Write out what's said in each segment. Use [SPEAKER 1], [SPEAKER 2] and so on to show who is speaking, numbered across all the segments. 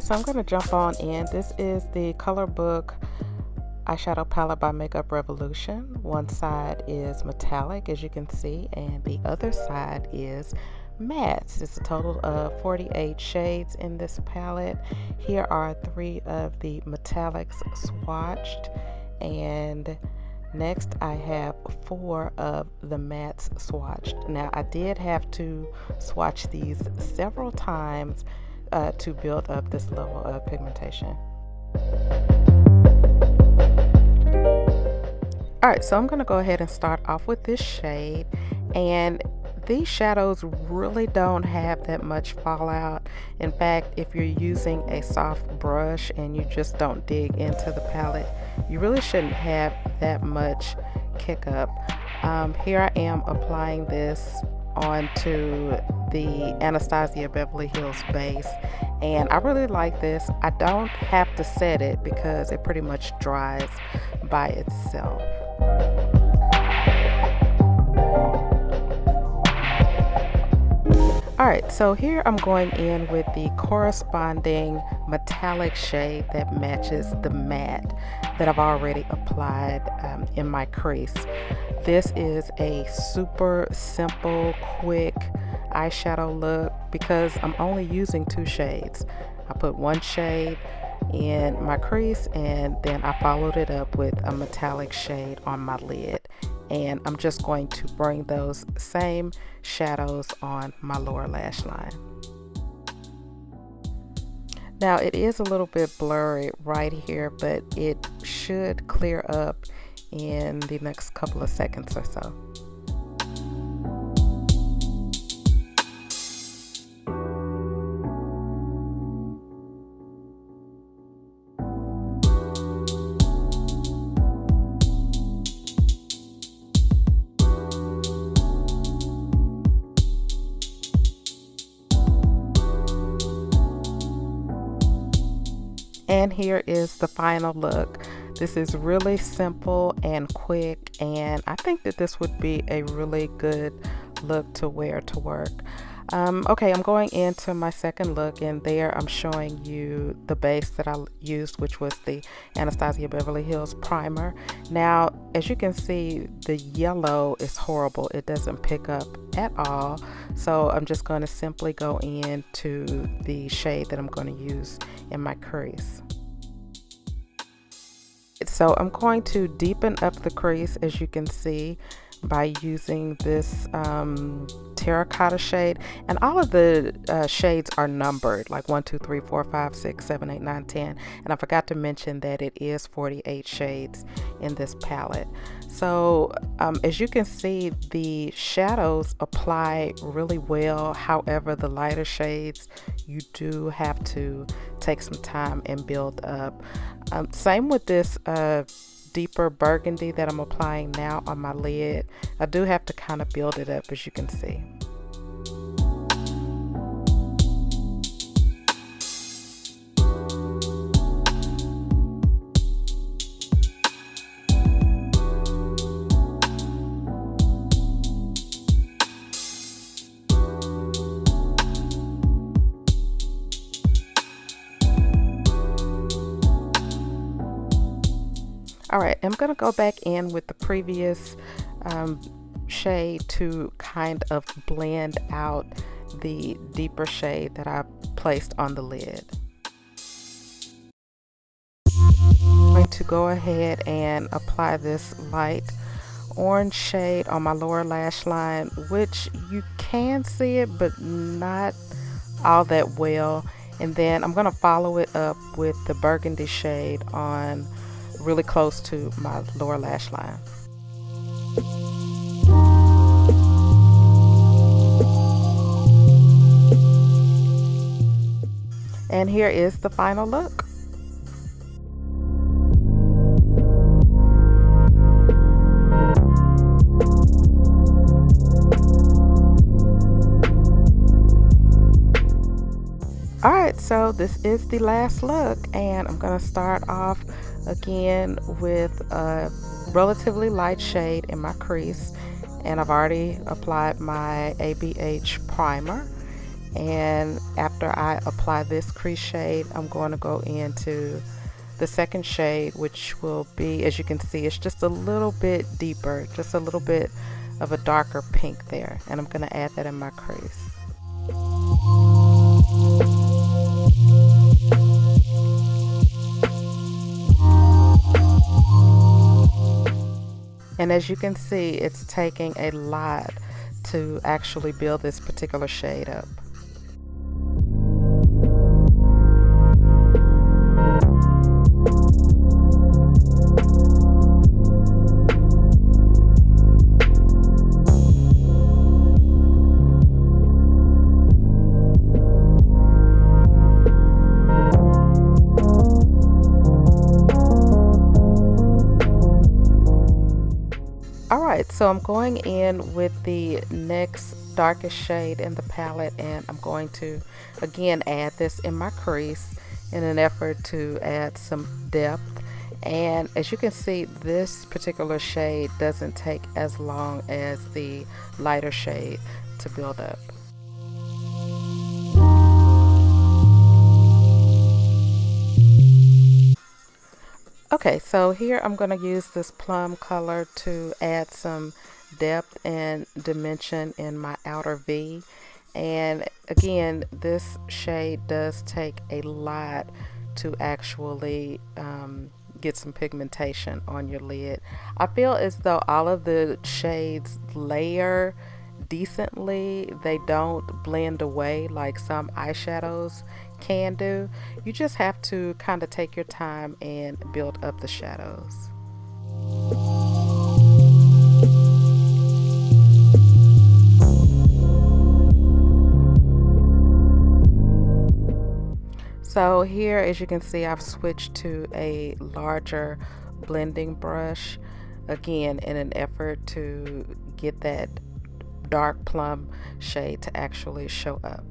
[SPEAKER 1] Alright, so I'm going to jump on in. This is the Colourbook eyeshadow palette by Makeup Revolution. One side is metallic, as you can see, and the other side is mattes. It's a total of 48 shades in this palette. Here are 3 of the metallics swatched, and next I have 4 of the mattes swatched. Now I did have to swatch these several times to build up this level of pigmentation. Alright, so I'm going to go ahead and start off with this shade, and these shadows really don't have that much fallout. In fact, if you're using a soft brush and you just don't dig into the palette, you really shouldn't have that much kick up. Here I am applying this onto the Anastasia Beverly Hills base, and I really like this. I don't have to set it because it pretty much dries by itself. Alright, so here I'm going in with the corresponding metallic shade that matches the matte that I've already applied in my crease. This is a super simple, quick eyeshadow look because I'm only using 2 shades. I put 1 shade in my crease and then I followed it up with a metallic shade on my lid, and I'm just going to bring those same shadows on my lower lash line. Now it is a little bit blurry right here, but it should clear up in the next couple of seconds or so. And here is the final look. This is really simple and quick, and I think that this would be a really good look to wear to work. Okay, I'm going into my second look, and there I'm showing you the base that I used, which was the Anastasia Beverly Hills primer. Now, as you can see, the yellow is horrible. It doesn't pick up at all. So I'm just going to simply go into the shade that I'm going to use in my crease. So I'm going to deepen up the crease, as you can see, by using this terracotta shade, and all of the shades are numbered, like 1, 2, 3, 4, 5, 6, 7, 8, 9, 10, and I forgot to mention that it is 48 shades in this palette. So as you can see, the shadows apply really well. However, the lighter shades, you do have to take some time and build up. Same with this deeper burgundy that I'm applying now on my lid. I do have to kind of build it up, as you can see. Alright, I'm going to go back in with the previous shade to kind of blend out the deeper shade that I placed on the lid. I'm going to go ahead and apply this light orange shade on my lower lash line, which you can see it, but not all that well. And then I'm going to follow it up with the burgundy shade on really close to my lower lash line. And here is the final look. Alright, so this is the last look, and I'm going to start off again with a relatively light shade in my crease, and I've already applied my ABH primer, And after I apply this crease shade, I'm going to go into the second shade, which will be, as you can see, it's just a little bit deeper, just a little bit of a darker pink there, and I'm going to add that in my crease. And as you can see, it's taking a lot to actually build this particular shade up. Alright, so I'm going in with the next darkest shade in the palette, and I'm going to again add this in my crease in an effort to add some depth. And as you can see, this particular shade doesn't take as long as the lighter shade to build up. Okay, so here I'm going to use this plum color to add some depth and dimension in my outer V. And again, this shade does take a lot to actually get some pigmentation on your lid. I feel as though all of the shades layer decently. They don't blend away like some eyeshadows can do. You just have to kind of take your time and build up the shadows. So here, as you can see, I've switched to a larger blending brush, again in an effort to get that dark plum shade to actually show up.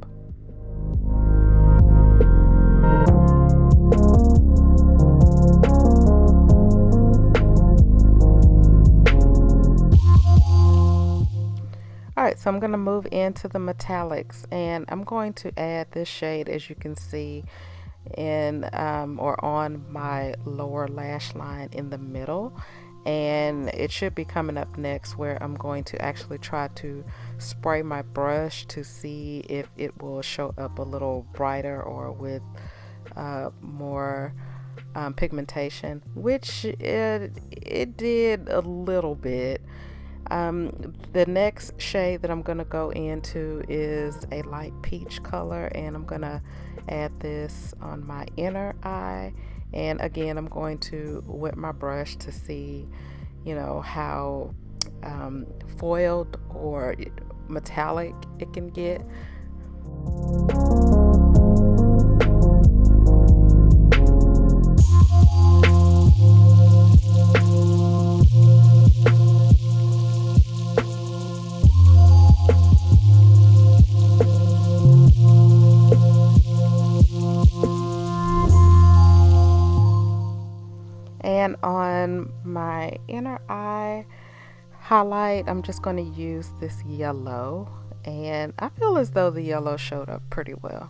[SPEAKER 1] Alright, so I'm going to move into the metallics, and I'm going to add this shade, as you can see, in or on my lower lash line in the middle. And it should be coming up next, where I'm going to actually try to spray my brush to see if it will show up a little brighter or with more pigmentation, which it did a little bit. The next shade that I'm going to go into is a light peach color, and I'm going to add this on my inner eye. And again, I'm going to wet my brush to see, you know, how foiled or metallic it can get. And on my inner eye highlight, I'm just going to use this yellow, and I feel as though the yellow showed up pretty well.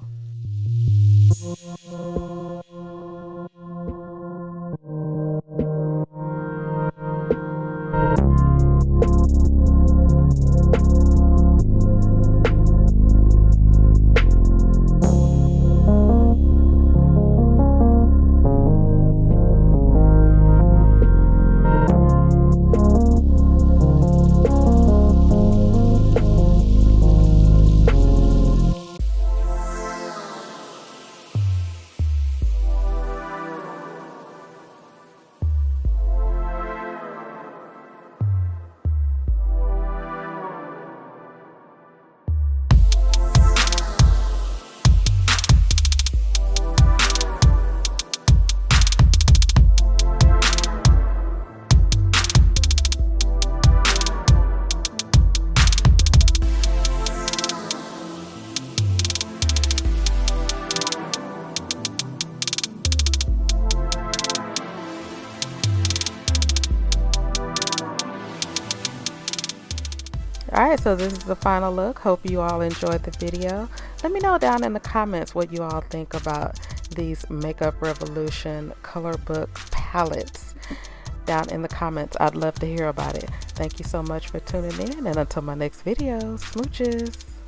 [SPEAKER 1] Alright, so this is the final look. Hope you all enjoyed the video. Let me know down in the comments what you all think about these Makeup Revolution Colourbook palettes. Down in the comments, I'd love to hear about it. Thank you so much for tuning in, and until my next video, smooches.